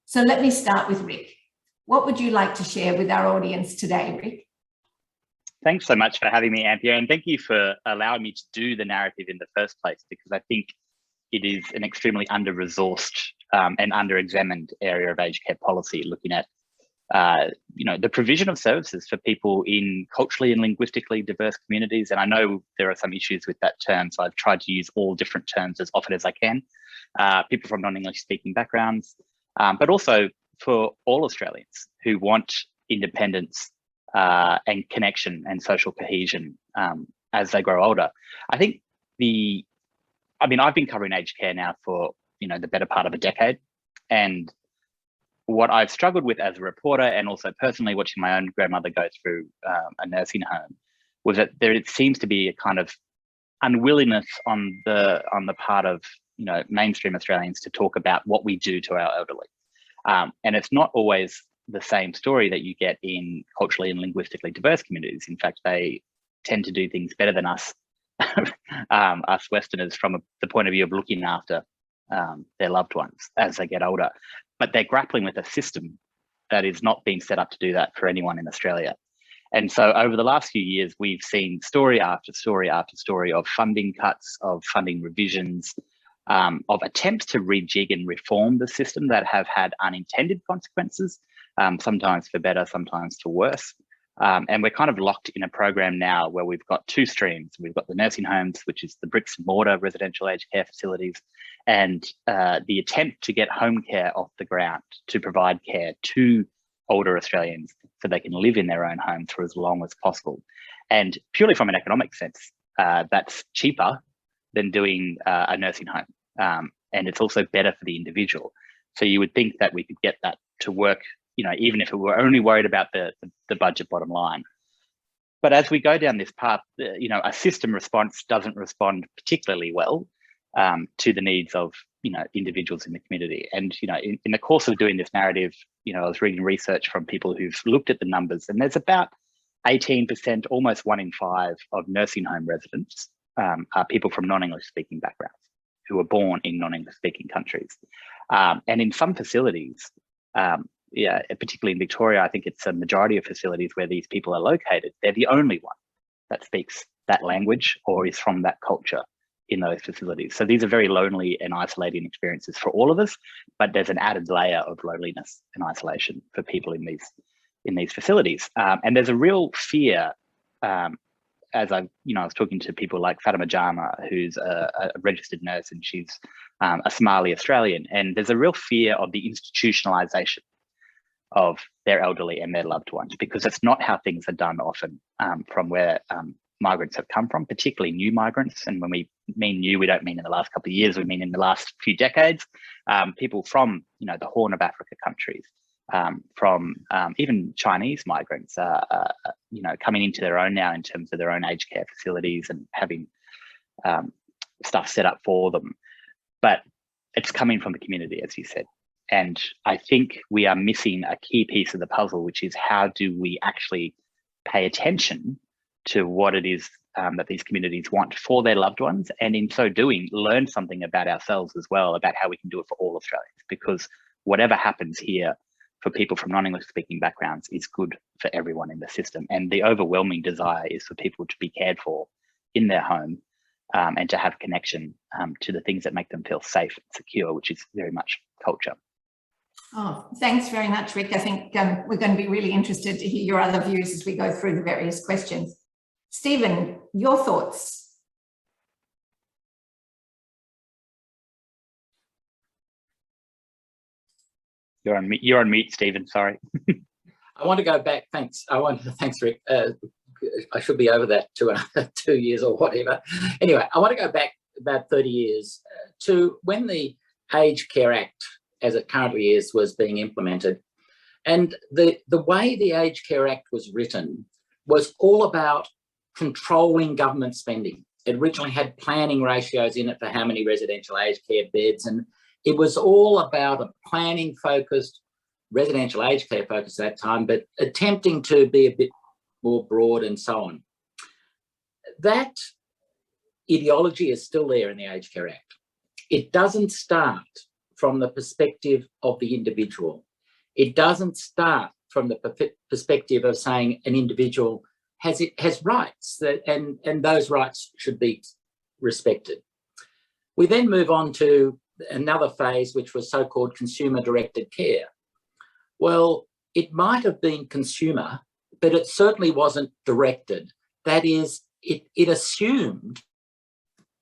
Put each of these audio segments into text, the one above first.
So let me start with Rick. What would you like to share with our audience today, Rick? Thanks so much for having me, Anthea, and thank you for allowing me to do the narrative in the first place, because I think it is an extremely under-resourced and under-examined area of aged care policy, looking at the provision of services for people in culturally and linguistically diverse communities. And I know there are some issues with that term, so I've tried to use all different terms as often as I can. People from non-English speaking backgrounds, but also for all Australians who want independence and connection and social cohesion as they grow older. I think I've been covering aged care now for the better part of a decade, and what I've struggled with as a reporter, and also personally watching my own grandmother go through a nursing home, was that it seems to be a kind of unwillingness on the part of mainstream Australians to talk about what we do to our elderly, and it's not always the same story that you get in culturally and linguistically diverse communities. In fact, they tend to do things better than us, us Westerners, from the point of view of looking after their loved ones as they get older. But they're grappling with a system that is not being set up to do that for anyone in Australia. And so over the last few years, we've seen story after story after story of funding cuts, of funding revisions, of attempts to rejig and reform the system that have had unintended consequences, sometimes for better, sometimes for worse. And we're kind of locked in a program now where we've got two streams. We've got the nursing homes, which is the bricks and mortar residential aged care facilities, and the attempt to get home care off the ground to provide care to older Australians so they can live in their own homes for as long as possible. And purely from an economic sense, that's cheaper than doing a nursing home. And it's also better for the individual. So you would think that we could get that to work, even if we were only worried about the budget bottom line. But as we go down this path, a system response doesn't respond particularly well to the needs of individuals in the community. And in the course of doing this narrative, I was reading research from people who've looked at the numbers, and there's about 18%, almost 1 in 5 of nursing home residents are people from non-English speaking backgrounds who were born in non-English speaking countries. And in some facilities, particularly in Victoria, I think it's a majority of facilities where these people are located, they're the only one that speaks that language or is from that culture in those facilities. So these are very lonely and isolating experiences for all of us, but there's an added layer of loneliness and isolation for people in these facilities. And there's a real fear, as I was talking to people like Fatima Jama, who's a registered nurse, and she's a Somali Australian, and there's a real fear of the institutionalization of their elderly and their loved ones, because it's not how things are done often from where migrants have come from, particularly new migrants. And when we mean new, we don't mean in the last couple of years, we mean in the last few decades. People from the Horn of Africa countries, from even Chinese migrants, coming into their own now in terms of their own aged care facilities and having stuff set up for them. But it's coming from the community, as you said. And I think we are missing a key piece of the puzzle, which is how do we actually pay attention to what it is that these communities want for their loved ones, and in so doing, learn something about ourselves as well, about how we can do it for all Australians, because whatever happens here for people from non-English speaking backgrounds is good for everyone in the system. And the overwhelming desire is for people to be cared for in their home and to have connection to the things that make them feel safe and secure, which is very much culture. Oh, thanks very much, Rick. I think we're going to be really interested to hear your other views as we go through the various questions. Stephen, your thoughts? You're on mute, Stephen, sorry. I want to go back, thanks, Rick. I should be over that 2 years or whatever. Anyway, I want to go back about 30 years to when the Aged Care Act, as it currently is, was being implemented. And the way the Aged Care Act was written was all about controlling government spending. It originally had planning ratios in it for how many residential aged care beds, and it was all about a planning focused, residential aged care focus at that time, but attempting to be a bit more broad and so on. That ideology is still there in the Aged Care Act. It doesn't start from the perspective of the individual. It doesn't start from the perspective of saying an individual has rights and those rights should be respected. We then move on to another phase, which was so-called consumer-directed care. Well, it might have been consumer, but it certainly wasn't directed. That is, it assumed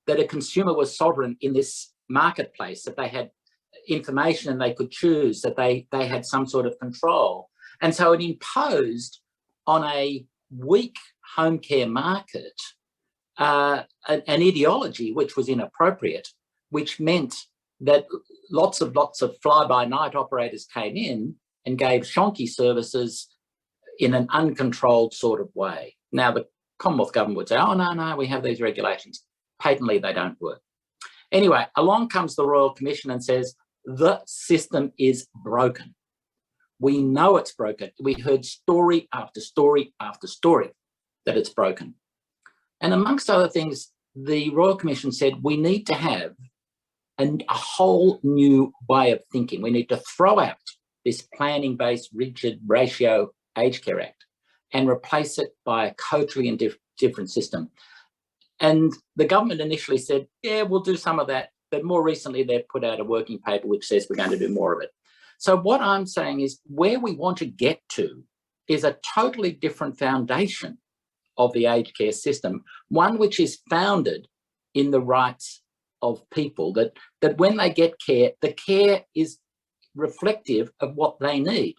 that a consumer was sovereign in this marketplace, that they had information and they could choose, that they had some sort of control. And so it imposed on a weak home care market an ideology which was inappropriate, which meant that lots of fly-by-night operators came in and gave shonky services in an uncontrolled sort of way. Now, the Commonwealth government would say, oh, no, we have these regulations. Patently, they don't work. Anyway, along comes the Royal Commission and says, the system is broken. We know it's broken. We heard story after story after story that it's broken. And amongst other things, the Royal Commission said, we need to have a whole new way of thinking. We need to throw out this planning-based rigid ratio aged care act and replace it by a totally different system. And the government initially said, yeah, we'll do some of that. But more recently, they've put out a working paper which says we're going to do more of it. So what I'm saying is where we want to get to is a totally different foundation of the aged care system, one which is founded in the rights of people, that when they get care, the care is reflective of what they need.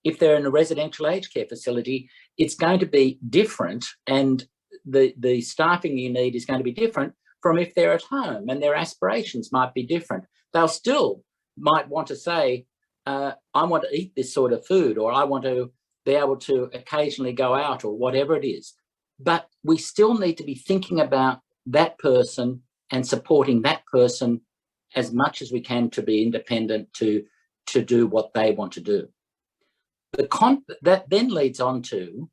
If they're in a residential aged care facility, it's going to be different, and the staffing you need is going to be different from if they're at home, and their aspirations might be different. They'll still might want to say, I want to eat this sort of food, or I want to be able to occasionally go out, or whatever it is. But we still need to be thinking about that person and supporting that person as much as we can to be independent, to do what they want to do. That then leads on to,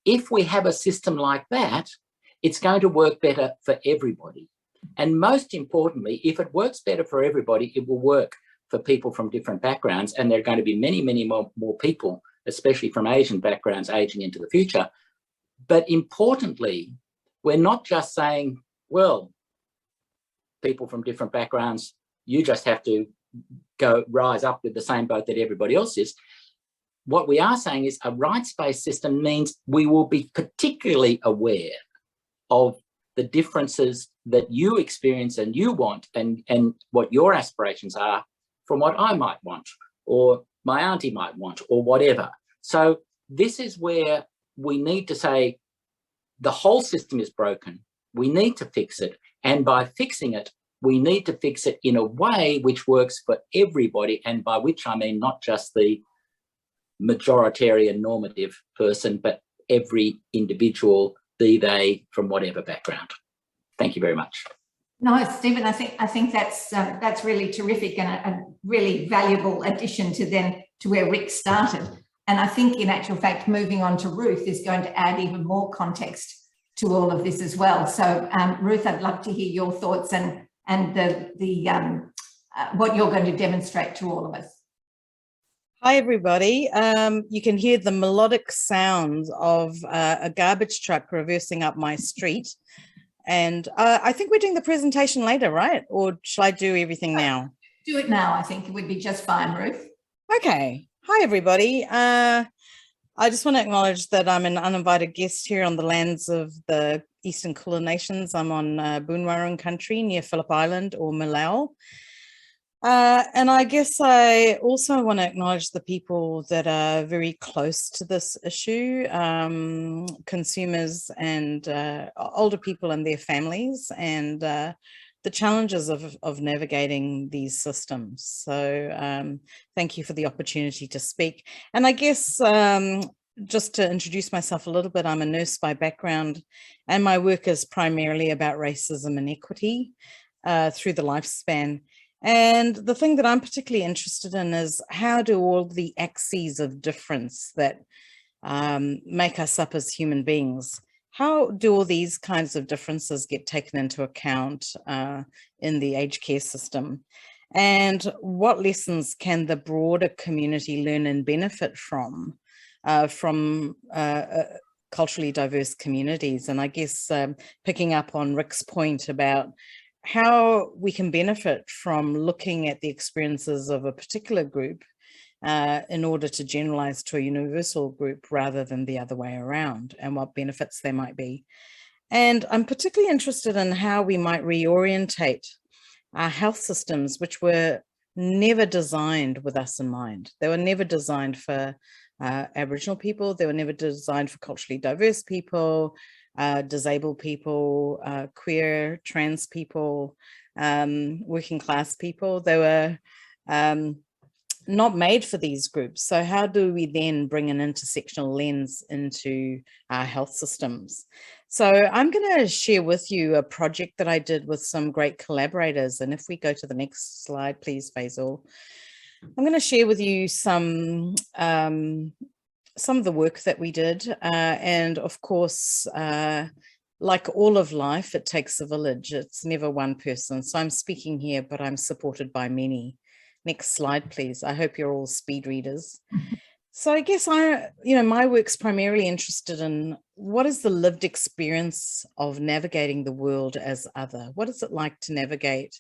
if we have a system like that, it's going to work better for everybody. And most importantly, if it works better for everybody, it will work for people from different backgrounds. And there are going to be many, many more people, especially from Asian backgrounds, aging into the future. But importantly, we're not just saying, well, people from different backgrounds, you just have to rise up with the same boat that everybody else is. What we are saying is a rights-based system means we will be particularly aware of the differences that you experience and you want, and what your aspirations are from what I might want, or my auntie might want, or whatever. So this is where we need to say the whole system is broken. We need to fix it. And by fixing it, we need to fix it in a way which works for everybody. And by which I mean not just the majoritarian normative person, but every individual, be they from whatever background. Thank you very much. No, Stephen, I think that's really terrific and a really valuable addition to where Rick started. And I think in actual fact, moving on to Ruth is going to add even more context to all of this as well. So Ruth, I'd love to hear your thoughts and what you're going to demonstrate to all of us. Hi, everybody. You can hear the melodic sounds of a garbage truck reversing up my street. And I think we're doing the presentation later, right? Or shall I do everything now? Do it now. I think it would be just fine, Ruth. Okay. Hi, everybody. I just want to acknowledge that I'm an uninvited guest here on the lands of the Eastern Kulin Nations. I'm on Boonwurrung country near Phillip Island, or Malau. And I guess I also want to acknowledge the people that are very close to this issue, consumers and older people and their families, and the challenges of navigating these systems. So thank you for the opportunity to speak. And I guess just to introduce myself a little bit, I'm a nurse by background, and my work is primarily about racism and equity through the lifespan. And the thing that I'm particularly interested in is how do all the axes of difference that make us up as human beings, how do all these kinds of differences get taken into account in the aged care system? And what lessons can the broader community learn and benefit from culturally diverse communities? And I guess picking up on Rick's point about how we can benefit from looking at the experiences of a particular group in order to generalize to a universal group rather than the other way around, and what benefits there might be. And I'm particularly interested in how we might reorientate our health systems, which were never designed with us in mind. They were never designed for Aboriginal people. They were never designed for culturally diverse people, disabled people, queer, trans people, working class people. They were not made for these groups. So how do we then bring an intersectional lens into our health systems? So I'm going to share with you a project that I did with some great collaborators. And if we go to the next slide, please, Faisal. I'm going to share with you some of the work that we did. And of course, like all of life, it takes a village. It's never one person. So I'm speaking here, but I'm supported by many. Next slide, please. I hope you're all speed readers. So I guess my work's primarily interested in what is the lived experience of navigating the world as other? What is it like to navigate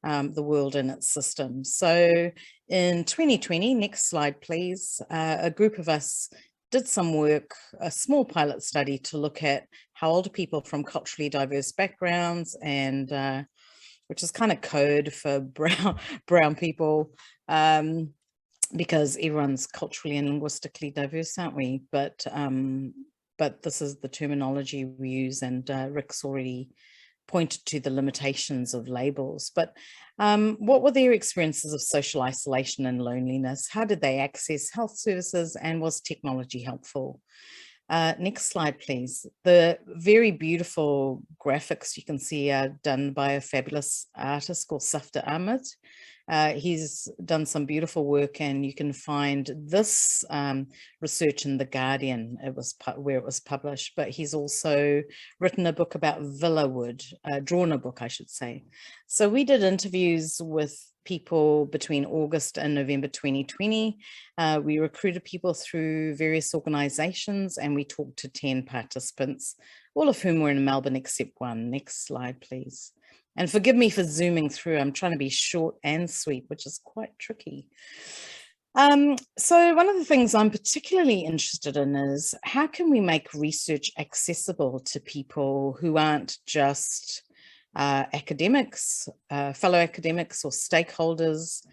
the world and its systems? So in 2020, next slide, please, a group of us did some work, a small pilot study to look at how older people from culturally diverse backgrounds and which is kind of code for brown people, because everyone's culturally and linguistically diverse, aren't we? But this is the terminology we use, and Rick's already pointed to the limitations of labels. But what were their experiences of social isolation and loneliness? How did they access health services, and was technology helpful? Next slide, please. The very beautiful graphics you can see are done by a fabulous artist called Safta Ahmed. He's done some beautiful work, and you can find this research in The Guardian. It was where it was published, but he's also written a book about Villawood, drawn a book, I should say. So we did interviews with people between August and November 2020. We recruited people through various organizations, and we talked to 10 participants, all of whom were in Melbourne except one. Next slide, please. And forgive me for zooming through. I'm trying to be short and sweet, which is quite tricky. So one of the things I'm particularly interested in is how can we make research accessible to people who aren't just academics, fellow academics or stakeholders?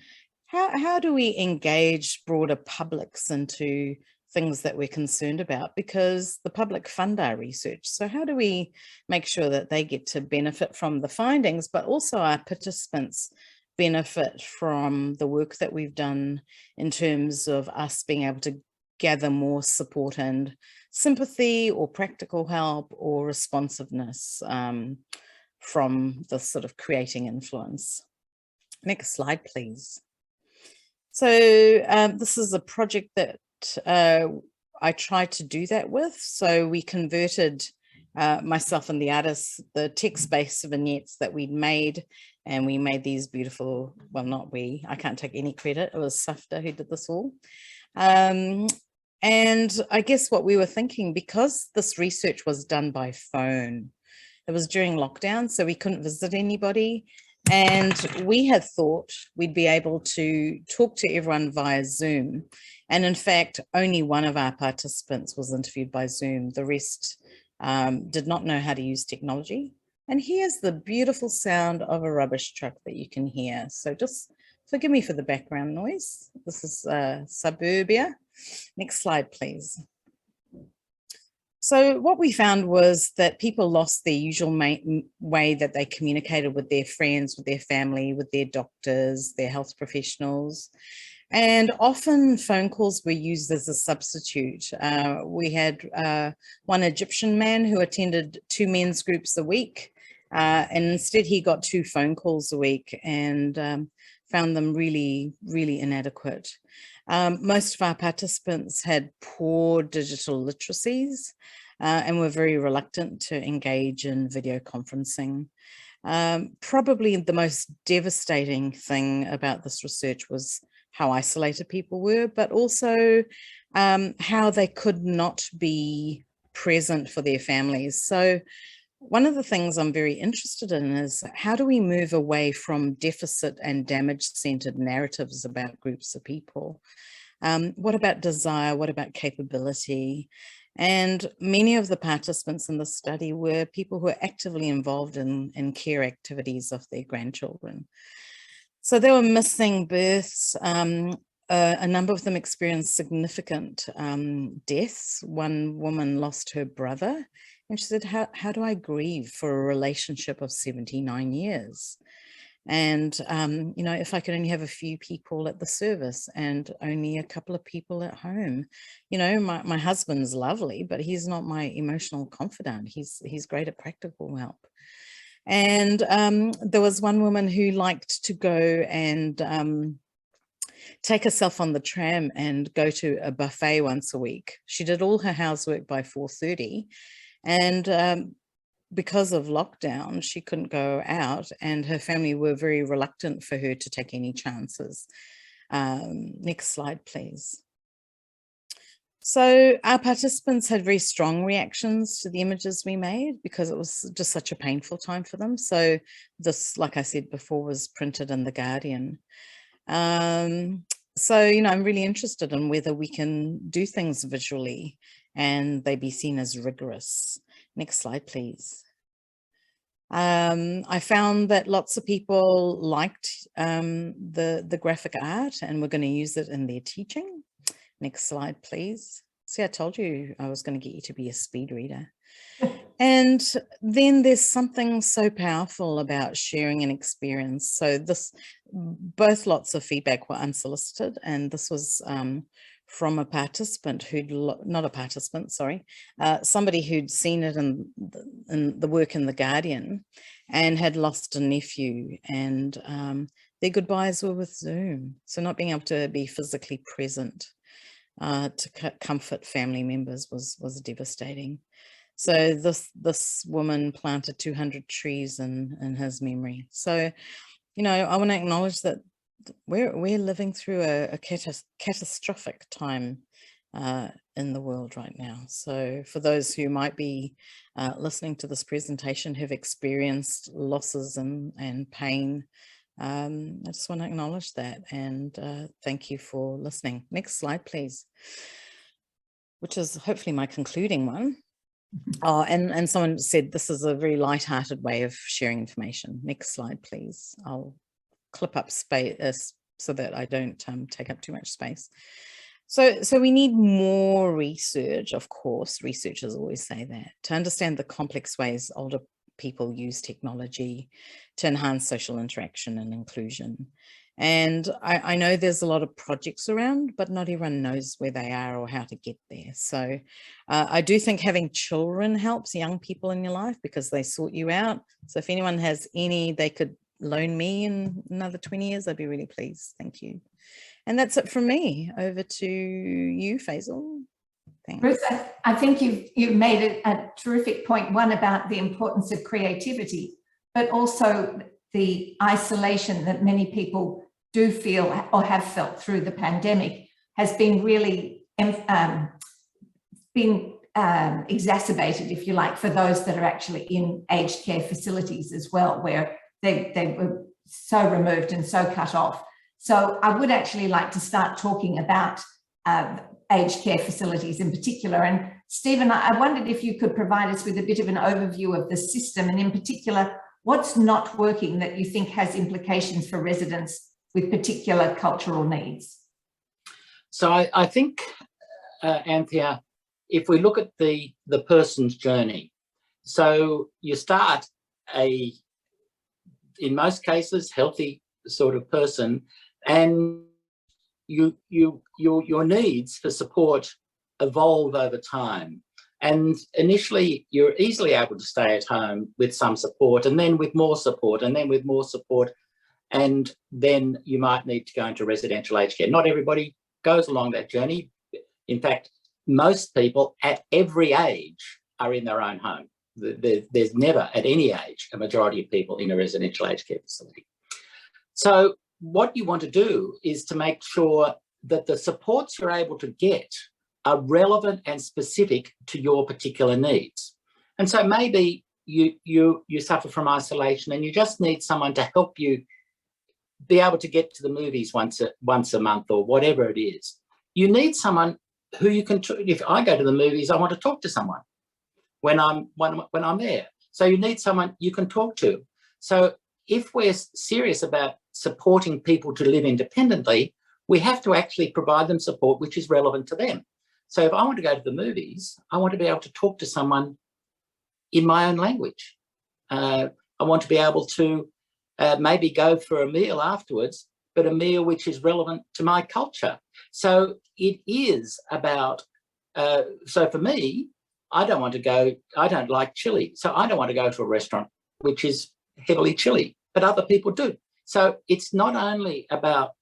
How do we engage broader publics into things that we're concerned about? Because the public fund our research. So how do we make sure that they get to benefit from the findings, but also our participants benefit from the work that we've done in terms of us being able to gather more support and sympathy or practical help or responsiveness from the sort of creating influence. Next slide, please. So this is a project that I tried to do that with. So we converted myself and the artists, the text-based vignettes that we'd made, and we made these beautiful, well, not we, I can't take any credit. It was Safta who did this all. And I guess what we were thinking, because this research was done by phone, it was during lockdown, so we couldn't visit anybody. And we had thought we'd be able to talk to everyone via Zoom. And in fact, only one of our participants was interviewed by Zoom. The rest did not know how to use technology. And here's the beautiful sound of a rubbish truck that you can hear. So just forgive me for the background noise. This is suburbia. Next slide, please. So what we found was that people lost their usual way that they communicated with their friends, with their family, with their doctors, their health professionals. And often phone calls were used as a substitute. We had one Egyptian man who attended 2 men's groups a week, and instead he got 2 phone calls a week and found them really, really inadequate. Most of our participants had poor digital literacies and were very reluctant to engage in video conferencing. Probably the most devastating thing about this research was how isolated people were, but also how they could not be present for their families. So one of the things I'm very interested in is how do we move away from deficit and damage-centered narratives about groups of people? What about desire? What about capability? And many of the participants in the study were people who were actively involved in care activities of their grandchildren. So they were missing births. A number of them experienced significant deaths. One woman lost her brother, and she said, how do I grieve for a relationship of 79 years? And, you know, if I could only have a few people at the service and only a couple of people at home, you know, my husband's lovely, but he's not my emotional confidant. He's great at practical help. And there was one woman who liked to go and take herself on the tram and go to a buffet once a week. She did all her housework by 4:30, and because of lockdown, she couldn't go out, and her family were very reluctant for her to take any chances. Next slide, please. So our participants had very strong reactions to the images we made because it was just such a painful time for them. So this, like I said before, was printed in The Guardian. So, you know, I'm really interested in whether we can do things visually and they be seen as rigorous. Next slide, please. I found that lots of people liked the graphic art and were going to use it in their teaching. Next slide, please. See, I told you I was going to get you to be a speed reader. And then there's something so powerful about sharing an experience. So both lots of feedback were unsolicited, and this was from a participant somebody who'd seen it in the work in The Guardian and had lost a nephew, and their goodbyes were with Zoom. So not being able to be physically present to comfort family members was devastating. So this woman planted 200 trees in his memory. So, you know, I want to acknowledge that we're living through a catastrophic time in the world right now. So for those who might be listening to this presentation who've experienced losses and pain, I just want to acknowledge that, and thank you for listening. Next slide, please, which is hopefully my concluding one. Oh, and someone said this is a very light-hearted way of sharing information. Next slide, please. I'll clip up space so that I don't take up too much space. So we need more research, of course. Researchers always say that, to understand the complex ways older people use technology to enhance social interaction and inclusion. And I know there's a lot of projects around, but not everyone knows where they are or how to get there. So I do think having children helps young people in your life because they sort you out. So if anyone has any they could loan me in another 20 years, I'd be really pleased. Thank you. And that's it from me. Over to you, Faisal. Thanks. Bruce, I think you've made a terrific point, one about the importance of creativity, but also the isolation that many people do feel or have felt through the pandemic has been really exacerbated, if you like, for those that are actually in aged care facilities as well, where they were so removed and so cut off. So I would actually like to start talking about aged care facilities in particular. And Stephen, I wondered if you could provide us with a bit of an overview of the system, and in particular, what's not working that you think has implications for residents with particular cultural needs? So I think, Anthea, if we look at the person's journey, so you start in most cases, healthy sort of person, and your needs for support evolve over time. And initially, you're easily able to stay at home with some support, and then with more support, and then with more support, and then you might need to go into residential aged care. Not everybody goes along that journey. In fact, most people at every age are in their own home. there's never at any age a majority of people in a residential aged care facility. So what you want to do is to make sure that the supports you're able to get are relevant and specific to your particular needs. And so maybe you suffer from isolation and you just need someone to help you be able to get to the movies once a month or whatever it is. You need someone who you can, if I go to the movies, I want to talk to someone when I'm there. So you need someone you can talk to. So if we're serious about supporting people to live independently, we have to actually provide them support which is relevant to them. So if I want to go to the movies, I want to be able to talk to someone in my own language. I want to be able to maybe go for a meal afterwards, but a meal which is relevant to my culture. So it is about, so for me, I don't like chili. So I don't want to go to a restaurant which is heavily chili, but other people do. So it's not only about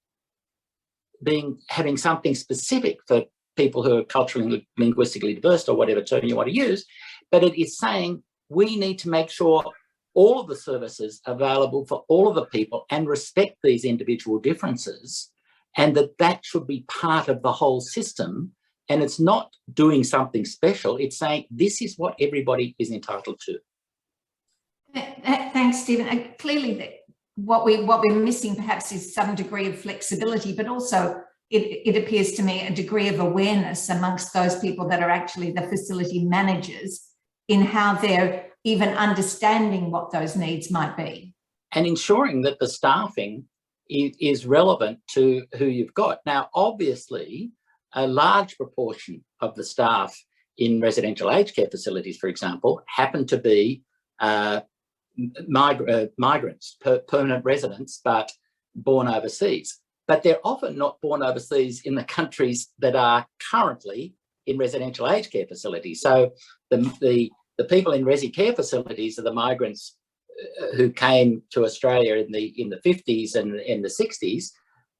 having something specific for people who are culturally and linguistically diverse or whatever term you want to use, but it is saying we need to make sure all of the services are available for all of the people and respect these individual differences, and that should be part of the whole system. And it's not doing something special, it's saying this is what everybody is entitled to. Thanks, Stephen. Clearly, what we're missing perhaps is some degree of flexibility, but also it appears to me a degree of awareness amongst those people that are actually the facility managers in how they're even understanding what those needs might be. And ensuring that the staffing is relevant to who you've got. Now, obviously, a large proportion of the staff in residential aged care facilities, for example, happen to be migrants, permanent residents, but born overseas. But they're often not born overseas in the countries that are currently in residential aged care facilities. So the people in resi care facilities are the migrants who came to Australia in the 50s and in the 60s,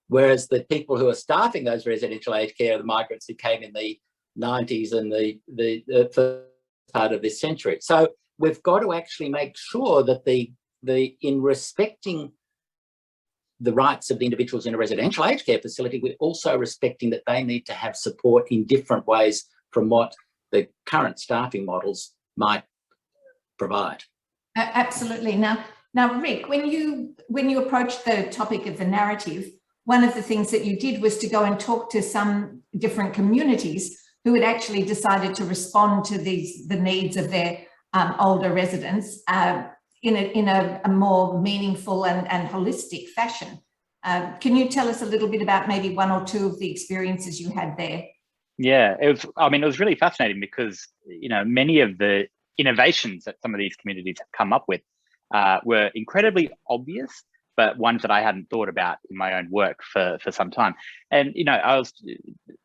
whereas the people who are staffing those residential aged care are the migrants who came in the 90s and the first part of this century. So we've got to actually make sure that in respecting the rights of the individuals in a residential aged care facility, we're also respecting that they need to have support in different ways from what the current staffing models might provide. Absolutely. Now, Rick, when you approached the topic of the narrative, one of the things that you did was to go and talk to some different communities who had actually decided to respond to the needs of their older residents in a more meaningful and holistic fashion. Can you tell us a little bit about maybe one or two of the experiences you had there? Yeah, it was really fascinating because, many of the innovations that some of these communities have come up with were incredibly obvious, but ones that I hadn't thought about in my own work for some time. And, I was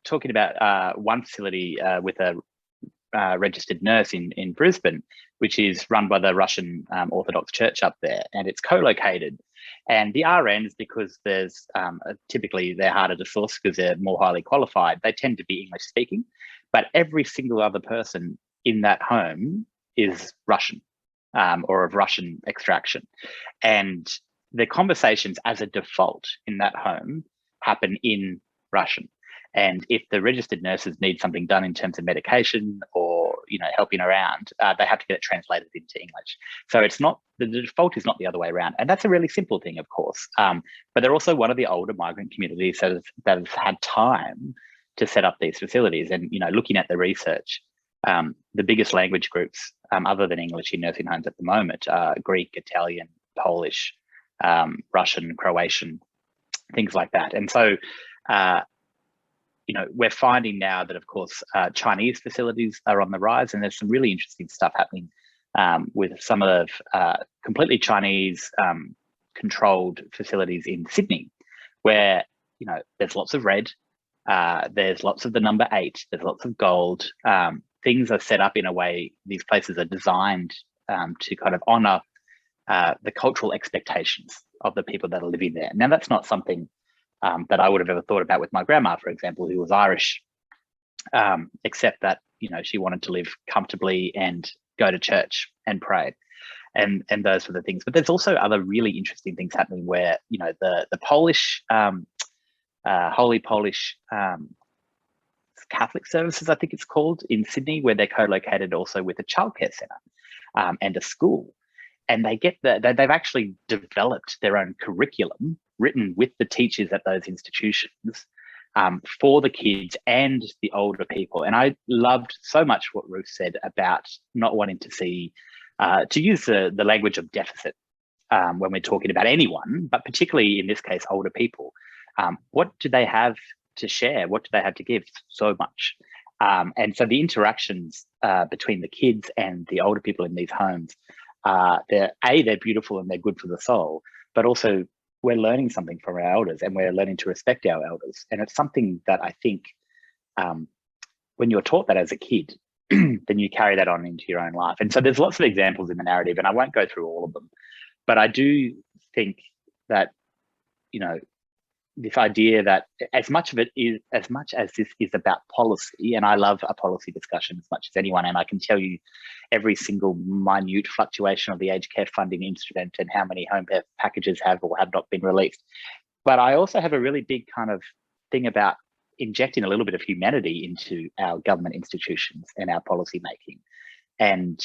talking about one facility with a registered nurse in Brisbane, which is run by the Russian Orthodox Church up there, and it's co-located. And the RNs, because there's typically they're harder to source because they're more highly qualified, they tend to be English speaking, but every single other person in that home is Russian or of Russian extraction. And the conversations as a default in that home happen in Russian. And if the registered nurses need something done in terms of medication or, helping around, they have to get it translated into English. So it's not, the default is not the other way around. And that's a really simple thing, of course. But they're also one of the older migrant communities that have had time to set up these facilities. And, looking at the research, the biggest language groups, other than English in nursing homes at the moment, are Greek, Italian, Polish, Russian, Croatian, things like that. And so, we're finding now that, of course, Chinese facilities are on the rise, and there's some really interesting stuff happening with some of completely Chinese controlled facilities in Sydney, where, there's lots of red, there's lots of the number 8, there's lots of gold. Things are set up in a way, these places are designed to kind of honour the cultural expectations of the people that are living there. Now, that's not something that I would have ever thought about with my grandma, for example, who was Irish, except that, she wanted to live comfortably and go to church and prayed. And those were the things. But there's also other really interesting things happening where, you know, the Polish, Holy Polish Catholic Services, I think it's called, in Sydney, where they're co-located also with a childcare centre and a school. And they've actually developed their own curriculum written with the teachers at those institutions for the kids and the older people. And I loved so much what Ruth said about not wanting to see, to use the language of deficit when we're talking about anyone, but particularly in this case, older people. What do they have to share? What do they have to give? So much. And so the interactions between the kids and the older people in these homes, they're beautiful and they're good for the soul, but also we're learning something from our elders and we're learning to respect our elders. And it's something that I think when you're taught that as a kid, then you carry that on into your own life. And so there's lots of examples in the narrative, and I won't go through all of them, but I do think that, you know, this idea that as much as this is about policy, and I love a policy discussion as much as anyone, and I can tell you every single minute fluctuation of the aged care funding instrument and how many home care packages have or have not been released. But I also have a really big kind of thing about injecting a little bit of humanity into our government institutions and our policy making. And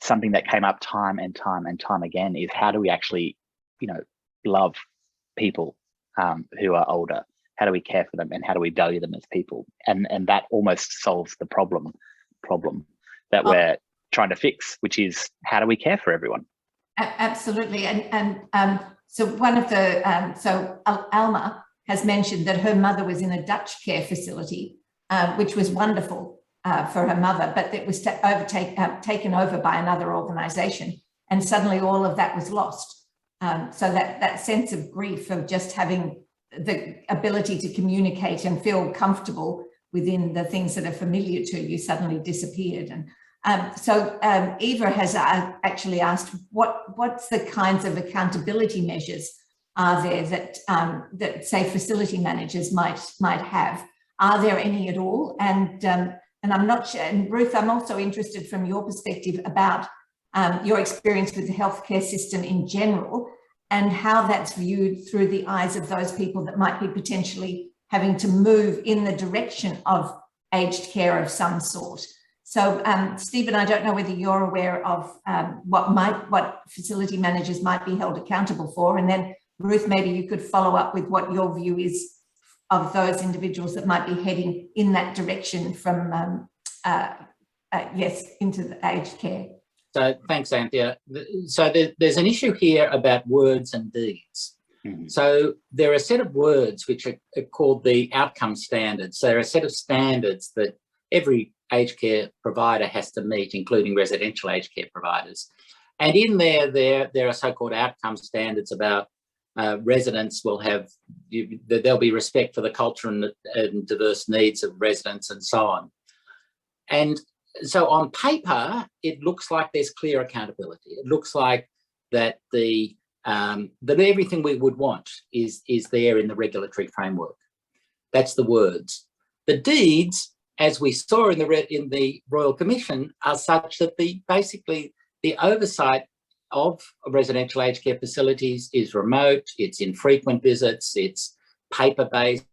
something that came up time and time and time again is, how do we actually, you know, love people who are older? How do we care for them, and how do we value them as people? And that almost solves the problem that we're trying to fix, which is, how do we care for everyone? Absolutely. And so one of the so Alma has mentioned that her mother was in a Dutch care facility, which was wonderful for her mother, but it was taken over by another organisation, and suddenly all of that was lost. So that sense of grief of just having the ability to communicate and feel comfortable within the things that are familiar to you suddenly disappeared. And so Eva has actually asked, what's the kinds of accountability measures are there that say facility managers might have? Are there any at all? And I'm not sure. And Ruth, I'm also interested from your perspective about your experience with the healthcare system in general, and how that's viewed through the eyes of those people that might be potentially having to move in the direction of aged care of some sort. So Stephen, I don't know whether you're aware of what facility managers might be held accountable for, and then Ruth, maybe you could follow up with what your view is of those individuals that might be heading in that direction from into the aged care. So thanks, Anthea. So there's an issue here about words and deeds. Mm-hmm. So there are a set of words which are called the outcome standards. So there are a set of standards that every aged care provider has to meet, including residential aged care providers. And in there are so-called outcome standards about residents will have, there'll be respect for the culture and diverse needs of residents and so on. And so on paper, it looks like there's clear accountability. It looks like that that everything we would want is there in the regulatory framework. That's the words. The deeds, as we saw in the Royal Commission, are such that basically the oversight of residential aged care facilities is remote, it's infrequent visits, it's paper-based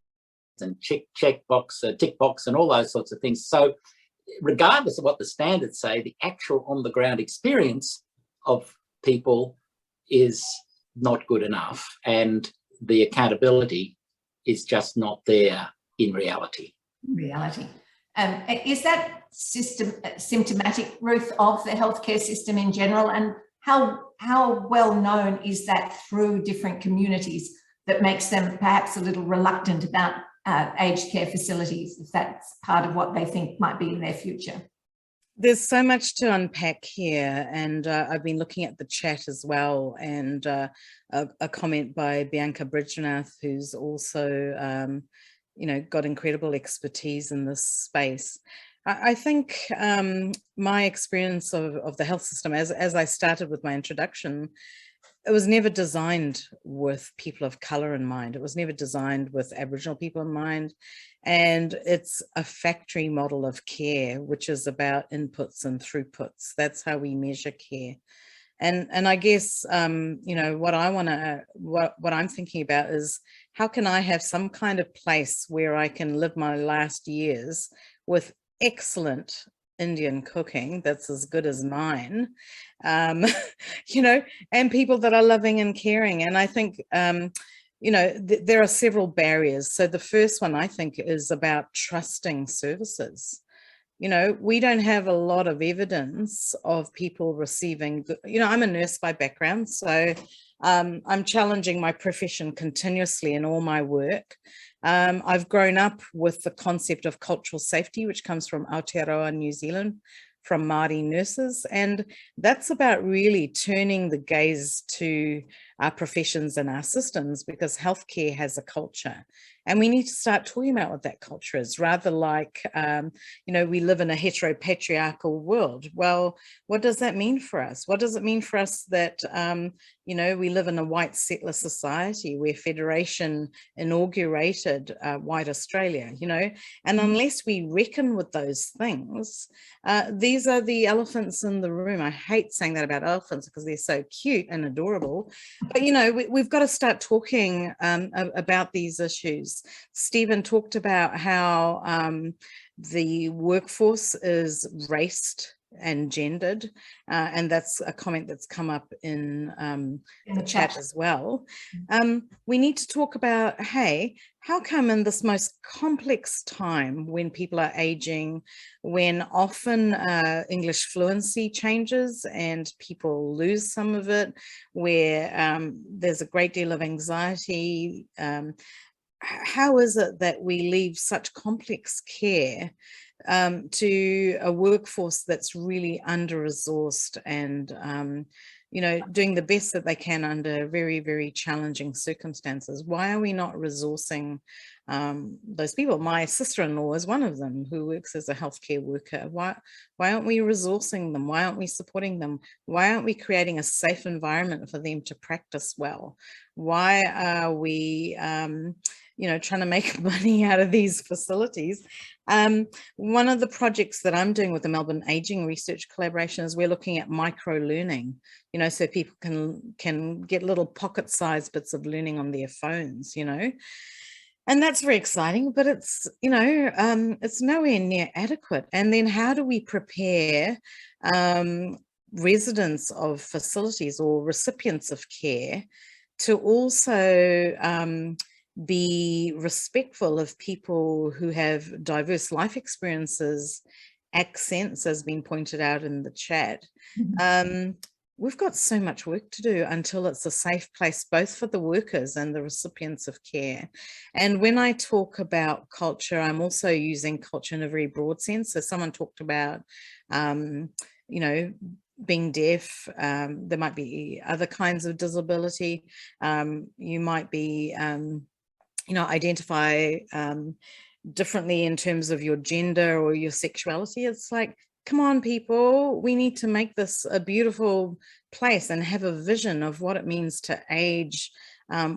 and tick box and all those sorts of things. So regardless of what the standards say, the actual on-the-ground experience of people is not good enough, and the accountability is just not there in reality. Is that system symptomatic, Ruth, of the healthcare system in general, and how well known is that through different communities that makes them perhaps a little reluctant about aged care facilities, if that's part of what they think might be in their future? There's so much to unpack here, and I've been looking at the chat as well, and a comment by Bianca Bridgenath, who's also got incredible expertise in this space. I think my experience of the health system, as I started with my introduction, it was never designed with people of color in mind. It was never designed with Aboriginal people in mind. And it's a factory model of care, which is about inputs and throughputs. That's how we measure care. And I guess, you know, what I'm thinking about is, how can I have some kind of place where I can live my last years with excellent Indian cooking that's as good as mine, you know, and people that are loving and caring. And I think, you know, there are several barriers. So the first one, I think, is about trusting services. You know, we don't have a lot of evidence of people receiving, you know, I'm a nurse by background, so I'm challenging my profession continuously in all my work. I've grown up with the concept of cultural safety, which comes from Aotearoa, New Zealand, from Māori nurses. And that's about really turning the gaze to our professions and our systems, because healthcare has a culture. And we need to start talking about what that culture is, rather like, you know, we live in a heteropatriarchal world. Well, what does that mean for us? What does it mean for us that, you know, we live in a white settler society where Federation inaugurated white Australia, you know? And unless we reckon with those things, these are the elephants in the room. I hate saying that about elephants because they're so cute and adorable. But, you know, we've got to start talking about these issues. Stephen talked about how the workforce is raced and gendered, and that's a comment that's come up in the chat as well. We need to talk about, hey, how come in this most complex time when people are aging, when often English fluency changes and people lose some of it, where there's a great deal of anxiety, how is it that we leave such complex care to a workforce that's really under-resourced and, you know, doing the best that they can under very, very challenging circumstances? Why are we not resourcing those people? My sister-in-law is one of them, who works as a healthcare worker. Why aren't we resourcing them? Why aren't we supporting them? Why aren't we creating a safe environment for them to practice well? Why are we you know, trying to make money out of these facilities? One of the projects that I'm doing with the Melbourne Aging Research Collaboration is we're looking at micro-learning, you know, so people can get little pocket-sized bits of learning on their phones, you know. And that's very exciting, but it's, you know, it's nowhere near adequate. And then how do we prepare residents of facilities or recipients of care to also be respectful of people who have diverse life experiences, accents, as been pointed out in the chat. We've got so much work to do until it's a safe place, both for the workers and the recipients of care. And when I talk about culture, I'm also using culture in a very broad sense. So someone talked about, you know, being deaf. There might be other kinds of disability. You might be, you know, identify differently in terms of your gender or your sexuality. It's like, come on, people, we need to make this a beautiful place and have a vision of what it means to age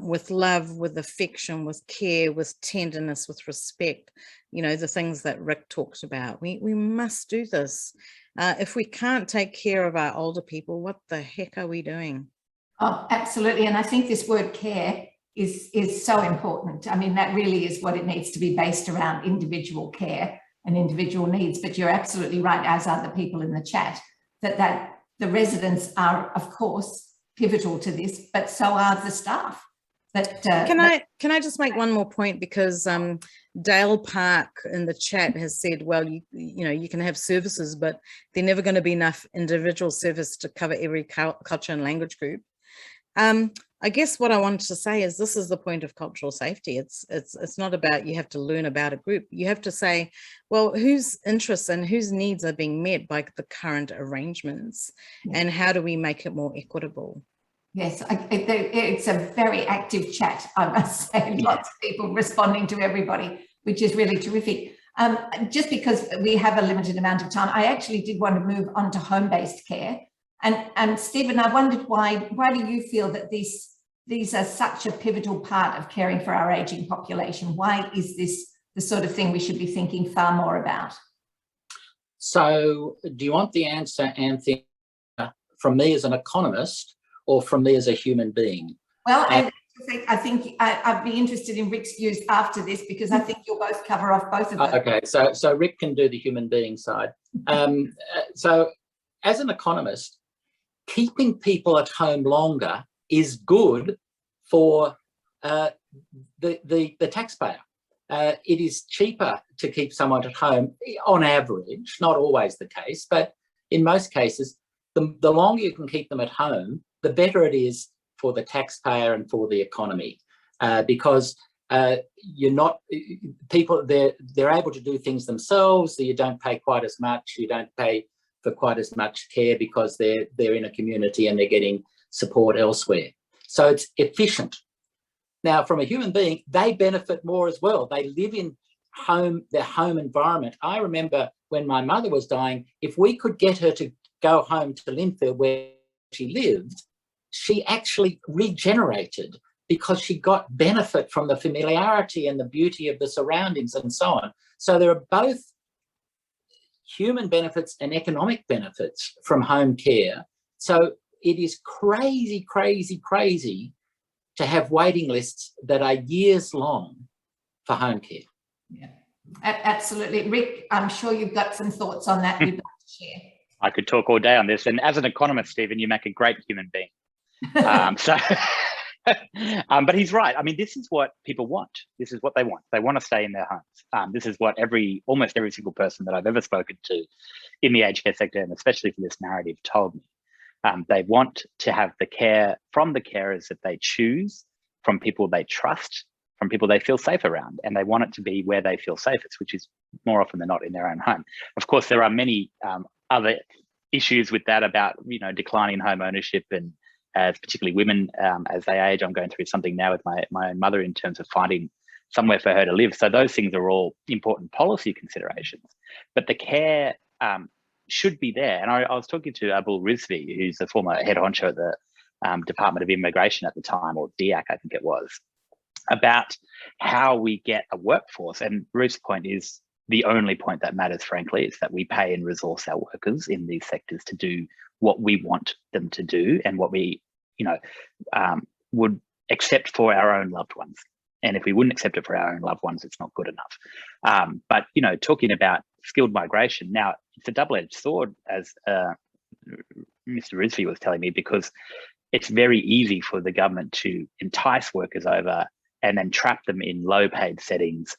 with love, with affection, with care, with tenderness, with respect. You know, the things that Rick talked about. We must do this. If we can't take care of our older people, what the heck are we doing? Oh, absolutely. And I think this word care is so important. I mean, that really is what it needs to be based around: individual care and individual needs. But you're absolutely right, as are the people in the chat, that the residents are, of course, pivotal to this, but so are the staff. Can I just make one more point? Because Dale Park in the chat has said, well, you know, you can have services, but they're never going to be enough individual service to cover every culture and language group. I guess what I wanted to say is this is the point of cultural safety. It's not about you have to learn about a group. You have to say, well, whose interests and whose needs are being met by the current arrangements, and how do we make it more equitable? Yes, it's a very active chat, I must say. Lots of people responding to everybody, which is really terrific. Just because we have a limited amount of time, I actually did want to move on to home-based care. And Stephen, I wondered why do you feel that these are such a pivotal part of caring for our aging population? Why is this the sort of thing we should be thinking far more about? So do you want the answer, Anthea, from me as an economist or from me as a human being? Well, and I think I'd be interested in Rick's views after this, because I think you'll both cover off both of them. Okay, so Rick can do the human being side. So as an economist, keeping people at home longer is good for the taxpayer. It is cheaper to keep someone at home on average, not always the case, but in most cases, the longer you can keep them at home, the better it is for the taxpayer and for the economy, because you're not people, they're able to do things themselves. So you don't pay quite as much, you don't pay for quite as much care because they're in a community and they're getting support elsewhere. So it's efficient. Now, from a human being, they benefit more as well. They live in their home environment. I remember when my mother was dying, if we could get her to go home to Linfield where she lived, she actually regenerated because she got benefit from the familiarity and the beauty of the surroundings and so on. So there are both human benefits and economic benefits from home care. So it is crazy, crazy, crazy to have waiting lists that are years long for home care. Yeah, absolutely. Rick, I'm sure you've got some thoughts on that you'd like to share. I could talk all day on this. And as an economist, Stephen, you make a great human being. But he's right. I mean, this is what people want. This is what they want. They want to stay in their homes. This is what almost every single person that I've ever spoken to in the aged care sector, and especially for this narrative, told me. They want to have the care from the carers that they choose, from people they trust, from people they feel safe around, and they want it to be where they feel safest, which is more often than not in their own home. Of course, there are many other issues with that about, declining home ownership, and as particularly women, as they age. I'm going through something now with my own mother in terms of finding somewhere for her to live. So those things are all important policy considerations, but the care should be there. And I was talking to Abul Rizvi, who's the former head honcho at the Department of Immigration at the time, or DIAC, I think it was, about how we get a workforce. And Ruth's point is the only point that matters, frankly. It's that we pay and resource our workers in these sectors to do what we want them to do and what we, would accept for our own loved ones. And if we wouldn't accept it for our own loved ones, it's not good enough. But, talking about skilled migration, now it's a double-edged sword, as Mr. Rizvi was telling me, because it's very easy for the government to entice workers over and then trap them in low-paid settings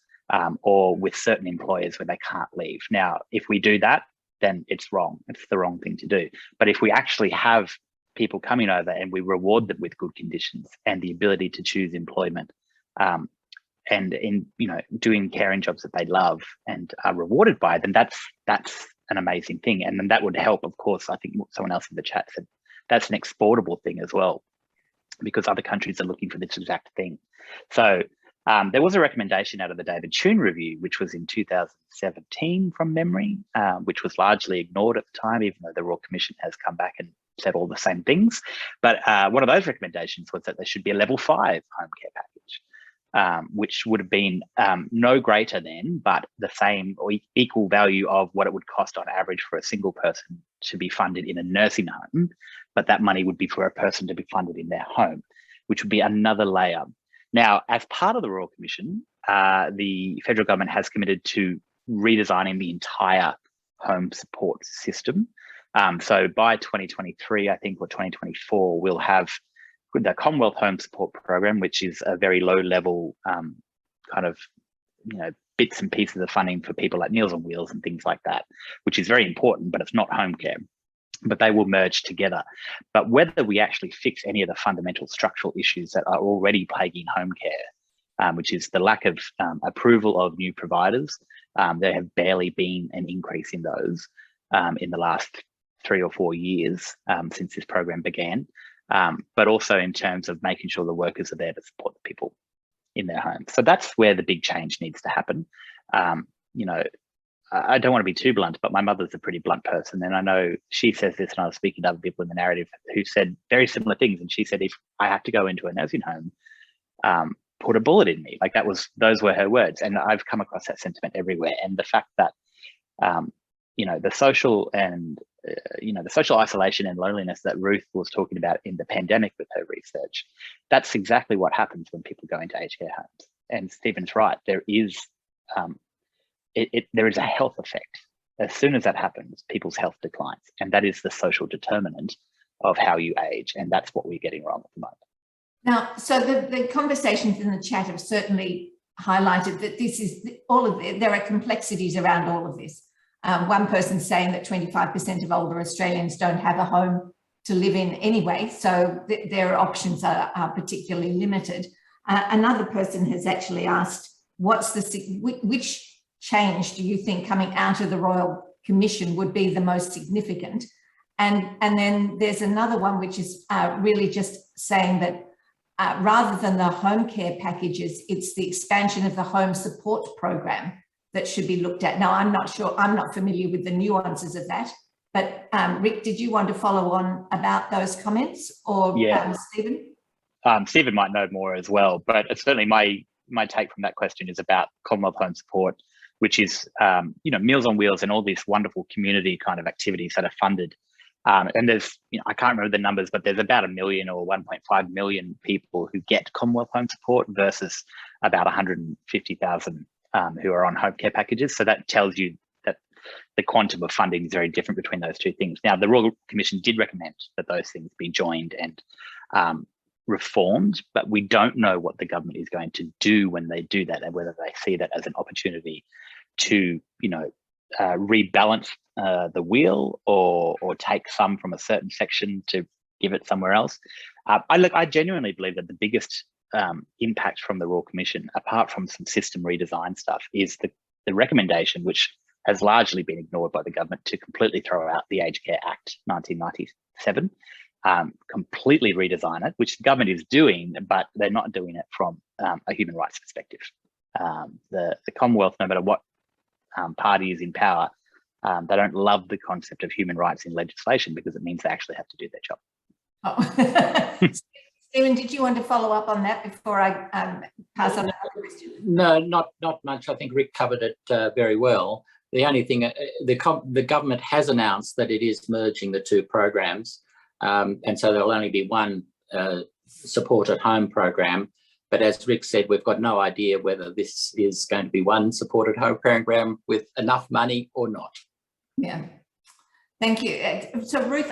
or with certain employers where they can't leave. Now, if we do that, then it's wrong. It's the wrong thing to do. But if we actually have people coming over and we reward them with good conditions and the ability to choose employment, and in doing caring jobs that they love and are rewarded by, then that's an amazing thing. And then that would help, of course. I think someone else in the chat said that's an exportable thing as well, because other countries are looking for this exact thing. So there was a recommendation out of the David Tune review, which was in 2017 from memory, which was largely ignored at the time, even though the Royal Commission has come back and said all the same things. But one of those recommendations was that there should be a level 5 home care package, which would have been no greater than, but the same or equal value of what it would cost on average for a single person to be funded in a nursing home, but that money would be for a person to be funded in their home, which would be another layer. Now, as part of the Royal Commission, the federal government has committed to redesigning the entire home support system. So by 2023, I think, or 2024, we'll have the Commonwealth Home Support Program, which is a very low level kind of, bits and pieces of funding for people like Meals on Wheels and things like that, which is very important, but it's not home care. But they will merge together. But whether we actually fix any of the fundamental structural issues that are already plaguing home care, which is the lack of approval of new providers, there have barely been an increase in those in the last 3 or 4 years since this program began, but also in terms of making sure the workers are there to support the people in their homes. So that's where the big change needs to happen. I don't want to be too blunt, but my mother's a pretty blunt person. And I know she says this, and I was speaking to other people in the narrative who said very similar things. And she said, if I have to go into a nursing home, put a bullet in me. Like those were her words. And I've come across that sentiment everywhere. And the fact that, the social and, the social isolation and loneliness that Ruth was talking about in the pandemic with her research, that's exactly what happens when people go into aged care homes. And Stephen's right, there is there is a health effect. As soon as that happens, people's health declines. And that is the social determinant of how you age. And that's what we're getting wrong at the moment. Now, so the conversations in the chat have certainly highlighted that this is there are complexities around all of this. One person saying that 25% of older Australians don't have a home to live in anyway, so their options are particularly limited. Another person has actually asked, which change do you think coming out of the Royal Commission would be the most significant? And then there's another one which is really just saying that rather than the home care packages, it's the expansion of the home support program that should be looked at. Now, I'm not sure, I'm not familiar with the nuances of that, but Rick, did you want to follow on about those comments, or Stephen? Stephen might know more as well, but certainly my take from that question is about Commonwealth Home Support, which is, Meals on Wheels and all these wonderful community kind of activities that are funded. And there's, I can't remember the numbers, but there's about 1 million or 1.5 million people who get Commonwealth Home Support versus about 150,000 who are on home care packages. So that tells you that the quantum of funding is very different between those two things. Now, the Royal Commission did recommend that those things be joined and reformed, but we don't know what the government is going to do when they do that, and whether they see that as an opportunity to, rebalance the wheel or take some from a certain section to give it somewhere else. I genuinely believe that the biggest impact from the Royal Commission, apart from some system redesign stuff, is the recommendation, which has largely been ignored by the government, to completely throw out the Aged Care Act 1997, completely redesign it, which the government is doing, but they're not doing it from a human rights perspective. The Commonwealth, no matter what party is in power, they don't love the concept of human rights in legislation because it means they actually have to do their job. Oh. Stephen, did you want to follow up on that before I pass on another question? No, not much. I think Rick covered it very well. The only thing, the government has announced that it is merging the two programs, and so there'll only be one support at home program. But as Rick said, we've got no idea whether this is going to be one support at home program with enough money or not. Yeah. Thank you. So Ruth,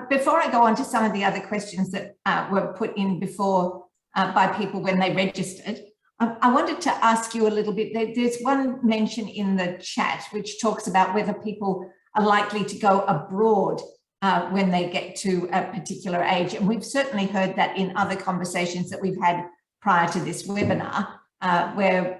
before I go on to some of the other questions that were put in before by people when they registered, I wanted to ask you a little bit. There's one mention in the chat which talks about whether people are likely to go abroad when they get to a particular age. And we've certainly heard that in other conversations that we've had prior to this webinar, where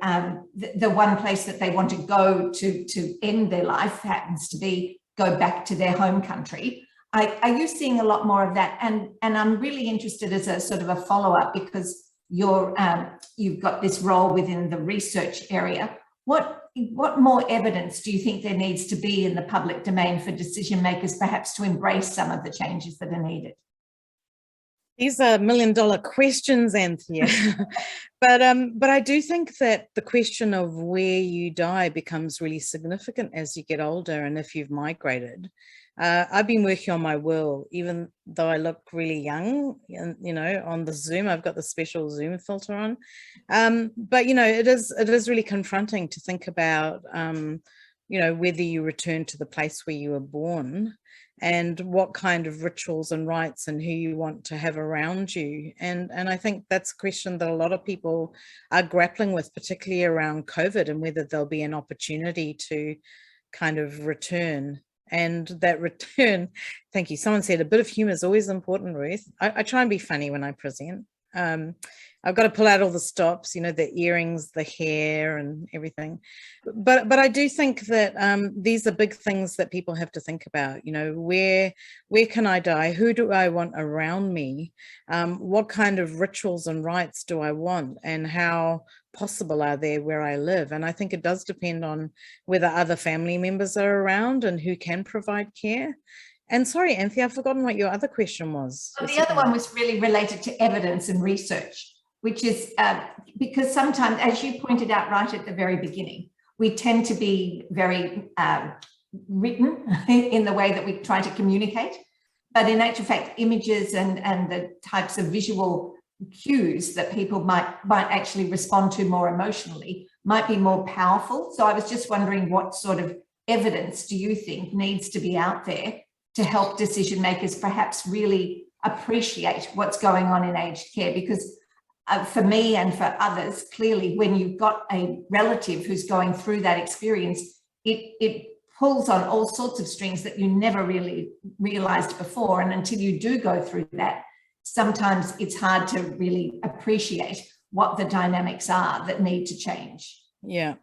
the one place that they want to go to end their life happens to be go back to their home country. Are you seeing a lot more of that? And I'm really interested as a sort of a follow-up, because you've got this role within the research area. What more evidence do you think there needs to be in the public domain for decision makers perhaps to embrace some of the changes that are needed? These are million-dollar questions, Anthea. But I do think that the question of where you die becomes really significant as you get older and if you've migrated. I've been working on my will, even though I look really young, on the Zoom. I've got the special Zoom filter on. But, it is really confronting to think about, whether you return to the place where you were born and what kind of rituals and rites and who you want to have around you. And I think that's a question that a lot of people are grappling with, particularly around COVID, and whether there'll be an opportunity to kind of return. And that return, thank you. Someone said a bit of humor is always important, Ruth. I try and be funny when I present. I've got to pull out all the stops, the earrings, the hair and everything. But I do think that these are big things that people have to think about. Where can I die? Who do I want around me? What kind of rituals and rites do I want? And how possible are there where I live? And I think it does depend on whether other family members are around and who can provide care. And sorry, Anthea, I've forgotten what your other question was. Well, the other one was really related to evidence and research, which is because sometimes, as you pointed out right at the very beginning, we tend to be very written in the way that we try to communicate. But in actual fact, images and the types of visual cues that people might actually respond to more emotionally might be more powerful. So I was just wondering, what sort of evidence do you think needs to be out there to help decision makers perhaps really appreciate what's going on in aged care? Because for me and for others, clearly, when you've got a relative who's going through that experience, it pulls on all sorts of strings that you never really realized before. And until you do go through that, sometimes it's hard to really appreciate what the dynamics are that need to change. Yeah.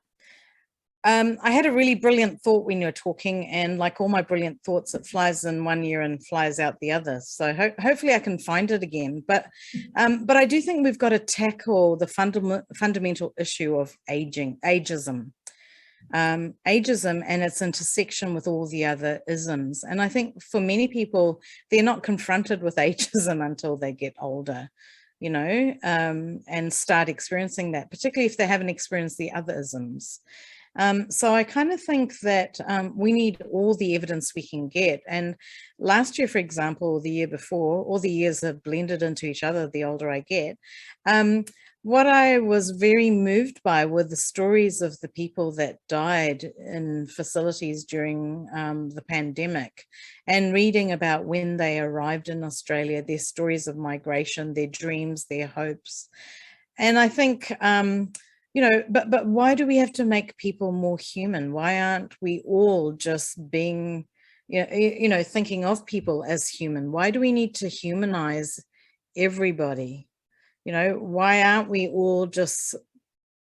I had a really brilliant thought when you were talking, and like all my brilliant thoughts, it flies in one ear and flies out the other. So hopefully I can find it again. But I do think we've got to tackle the fundamental issue of ageism. Ageism and its intersection with all the other isms. And I think for many people, they're not confronted with ageism until they get older, you know, and start experiencing that, particularly if they haven't experienced the other isms. So I kind of think that we need all the evidence we can get. And last year, for example, or the year before, all the years have blended into each other the older I get. What I was very moved by were the stories of the people that died in facilities during the pandemic, and reading about when they arrived in Australia, their stories of migration, their dreams, their hopes. And I think, you know, but why do we have to make people more human? Why aren't we all just being, you know, thinking of people as human? Why do we need to humanize everybody? You know, why aren't we all just,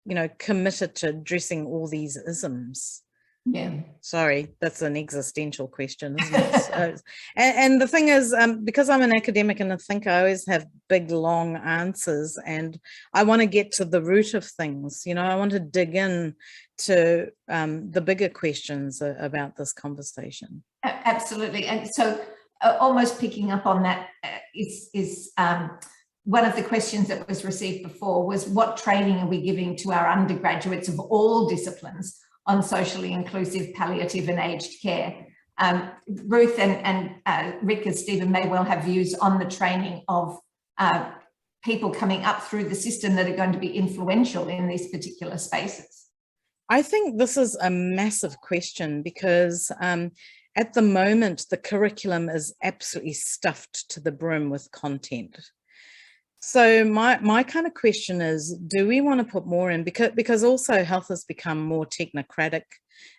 you know, committed to addressing all these isms? Yeah. Sorry, that's an existential question, isn't it? So, and the thing is, because I'm an academic and a thinker, I always have big, long answers, and I want to get to the root of things. You know, I want to dig in to the bigger questions about this conversation. Absolutely. And so almost picking up on that is one of the questions that was received before was, what training are we giving to our undergraduates of all disciplines on socially inclusive palliative and aged care? Ruth and Rick, as Stephen may well have views on the training of people coming up through the system that are going to be influential in these particular spaces. I think this is a massive question because at the moment, the curriculum is absolutely stuffed to the brim with content. So my kind of question is, do we want to put more in? Because also health has become more technocratic,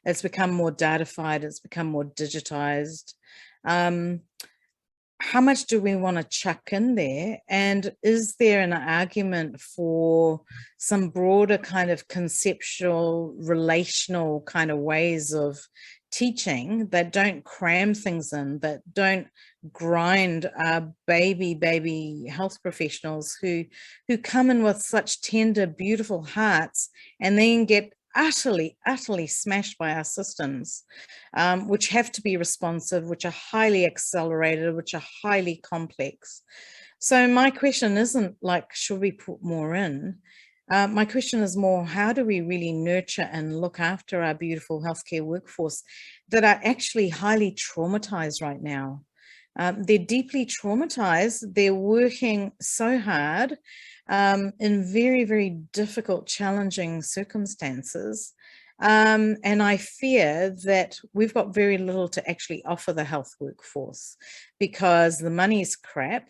it's become more datafied, it's become more digitized. How much do we want to chuck in there? And is there an argument for some broader kind of conceptual, relational kind of ways of teaching that don't cram things in, that don't grind our baby health professionals who come in with such tender, beautiful hearts and then get utterly smashed by our systems, which have to be responsive, which are highly accelerated, which are highly complex. So my question isn't like, should we put more in? My question is more, how do we really nurture and look after our beautiful healthcare workforce that are actually highly traumatized right now? They're deeply traumatized. They're working so hard in very, very difficult, challenging circumstances. And I fear that we've got very little to actually offer the health workforce because the money is crap.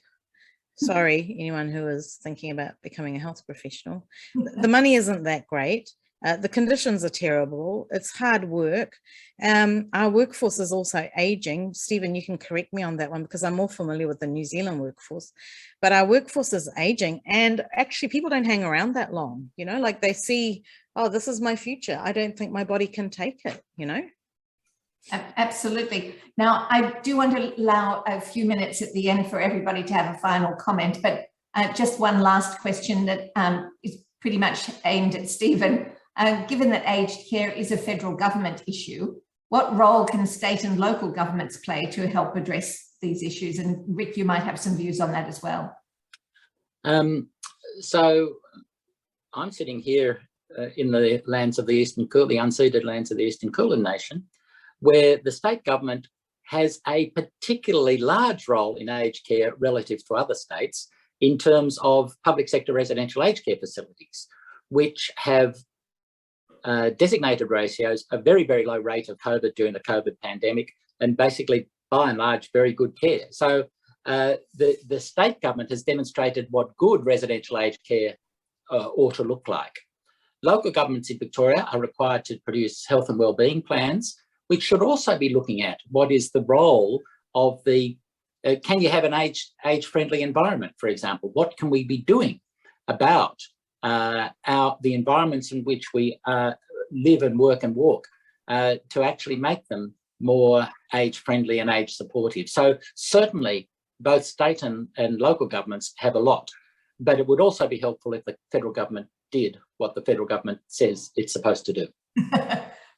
Sorry, anyone who is thinking about becoming a health professional. The money isn't that great. The conditions are terrible. It's hard work. Our workforce is also aging. Stephen, you can correct me on that one because I'm more familiar with the New Zealand workforce. But our workforce is aging, and actually people don't hang around that long. You know, like they see, oh, this is my future. I don't think my body can take it, you know? Absolutely. Now, I do want to allow a few minutes at the end for everybody to have a final comment, but just one last question that is pretty much aimed at Stephen. Given that aged care is a federal government issue, what role can state and local governments play to help address these issues? And Rick, you might have some views on that as well. So I'm sitting here in the lands of the Eastern Kulin, the unceded lands of the Eastern Kulin Nation, where the state government has a particularly large role in aged care relative to other states in terms of public sector residential aged care facilities, which have designated ratios, a very, very low rate of COVID during the COVID pandemic, and basically, by and large, very good care. So the state government has demonstrated what good residential aged care ought to look like. Local governments in Victoria are required to produce health and wellbeing plans, which should also be looking at what is the role of the, can you have an age-friendly environment, for example? What can we be doing about the environments in which we live and work and walk to actually make them more age-friendly and age-supportive? So certainly both state and local governments have a lot, but it would also be helpful if the federal government did what the federal government says it's supposed to do.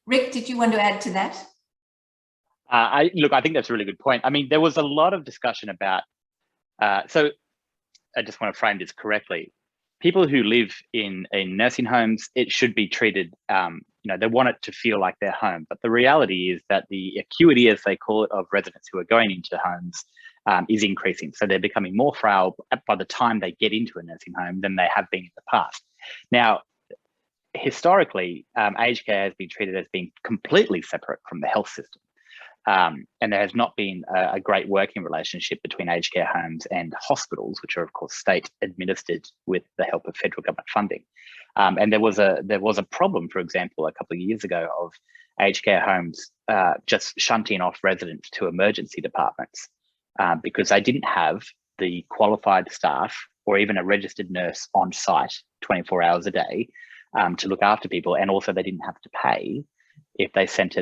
Rick, did you want to add to that? Look, I think that's a really good point. I mean, there was a lot of discussion about, so I just want to frame this correctly. People who live in nursing homes, it should be treated, they want it to feel like their home. But the reality is that the acuity, as they call it, of residents who are going into homes is increasing. So they're becoming more frail by the time they get into a nursing home than they have been in the past. Now, historically, aged care has been treated as being completely separate from the health system. And there has not been a great working relationship between aged care homes and hospitals, which are of course state administered with the help of federal government funding. And there was a problem, for example, a couple of years ago of aged care homes just shunting off residents to emergency departments because they didn't have the qualified staff or even a registered nurse on site 24 hours a day to look after people, and also they didn't have to pay if they sent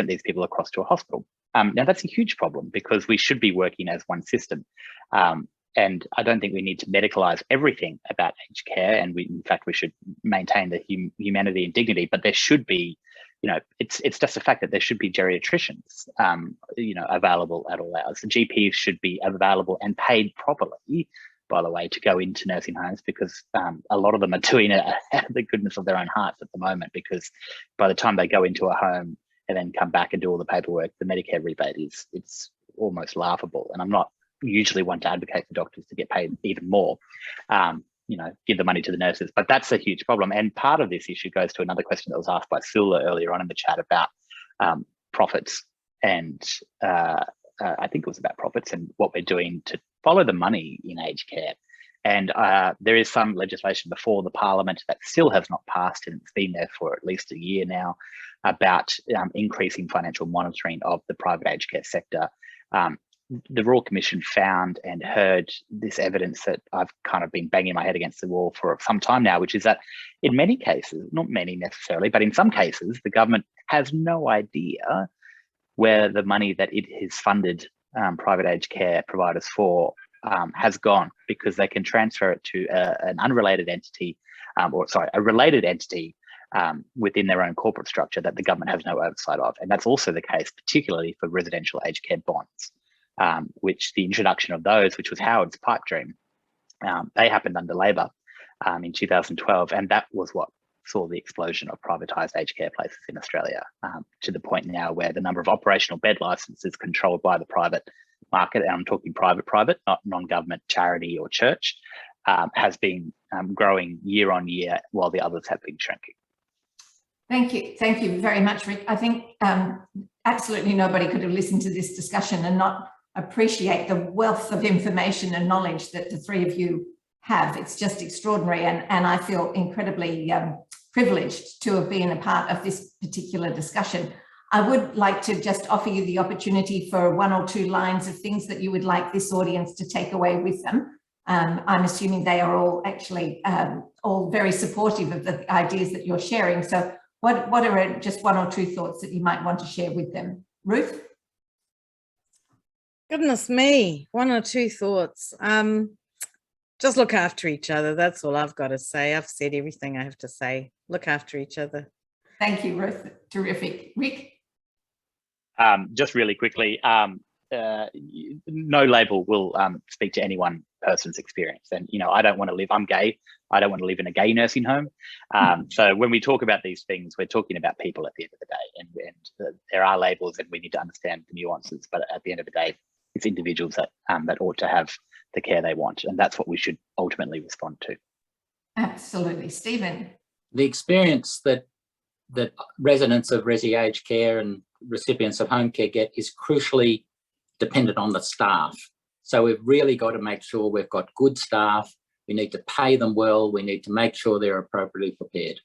these people across to a hospital. Now that's a huge problem because we should be working as one system. And I don't think we need to medicalize everything about aged care. And in fact, we should maintain the humanity and dignity, but there should be, it's just a fact that there should be geriatricians, available at all hours. The GPs should be available and paid properly, by the way, to go into nursing homes, because a lot of them are doing it out of the goodness of their own hearts at the moment, because by the time they go into a home and then come back and do all the paperwork, the Medicare rebate it's almost laughable. And I'm not usually one to advocate for doctors to get paid even more, give the money to the nurses, but that's a huge problem. And part of this issue goes to another question that was asked by Sula earlier on in the chat about profits, and I think it was about profits and what we're doing to follow the money in aged care. And there is some legislation before the Parliament that still has not passed, and it's been there for at least a year now, about increasing financial monitoring of the private aged care sector. The Royal Commission found and heard this evidence that I've kind of been banging my head against the wall for some time now, which is that in many cases, not many necessarily, but in some cases, the government has no idea where the money that it has funded private aged care providers for has gone, because they can transfer it to an unrelated entity, a related entity within their own corporate structure that the government has no oversight of. And that's also the case, particularly for residential aged care bonds, which the introduction of those, which was Howard's pipe dream, they happened under Labor in 2012. And that was what saw the explosion of privatised aged care places in Australia, to the point now where the number of operational bed licenses controlled by the private market, and I'm talking private, not non-government charity or church, has been growing year on year while the others have been shrinking. Thank you very much, Rick. I think absolutely nobody could have listened to this discussion and not appreciate the wealth of information and knowledge that the three of you have. It's just extraordinary, and I feel incredibly privileged to have been a part of this particular discussion. I would like to just offer you the opportunity for one or two lines of things that you would like this audience to take away with them. I'm assuming they are all actually all very supportive of the ideas that you're sharing. So what are just one or two thoughts that you might want to share with them? Ruth? Goodness me, one or two thoughts. Just look after each other. That's all I've got to say. I've said everything I have to say. Look after each other. Thank you, Ruth. Terrific. Rick? Just really quickly, no label will speak to any one person's experience. And, you know, I don't want to live, I'm gay. I don't want to live in a gay nursing home. So when we talk about these things, we're talking about people at the end of the day, and there are labels and we need to understand the nuances, but at the end of the day, it's individuals that ought to have the care they want. And that's what we should ultimately respond to. Absolutely. Stephen? The experience that residents of Resi Aged Care and recipients of home care get is crucially dependent on the staff. So we've really got to make sure we've got good staff. We need to pay them well. We need to make sure they're appropriately prepared.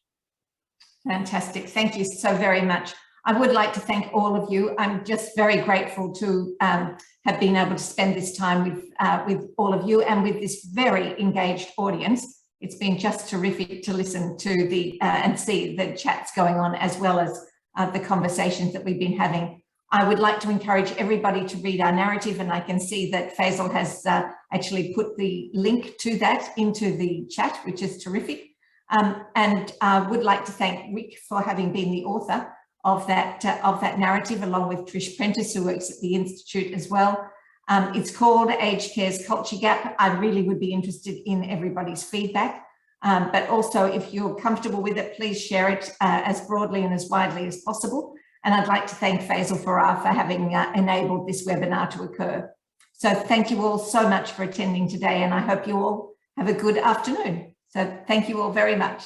Fantastic. Thank you so very much. I would like to thank all of you. I'm just very grateful to have been able to spend this time with all of you and with this very engaged audience. It's been just terrific to listen to the and see the chats going on, as well as the conversations that we've been having. I would like to encourage everybody to read our narrative, and I can see that Faisal has actually put the link to that into the chat, which is terrific. And I would like to thank Rick for having been the author of that narrative, along with Trish Prentice, who works at the Institute as well. It's called Aged Care's Culture Gap. I really would be interested in everybody's feedback, but also if you're comfortable with it, please share it as broadly and as widely as possible. And I'd like to thank Faisal for having enabled this webinar to occur. So thank you all so much for attending today, and I hope you all have a good afternoon. So thank you all very much.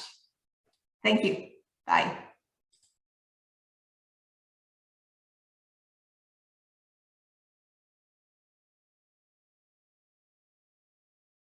Thank you. Bye.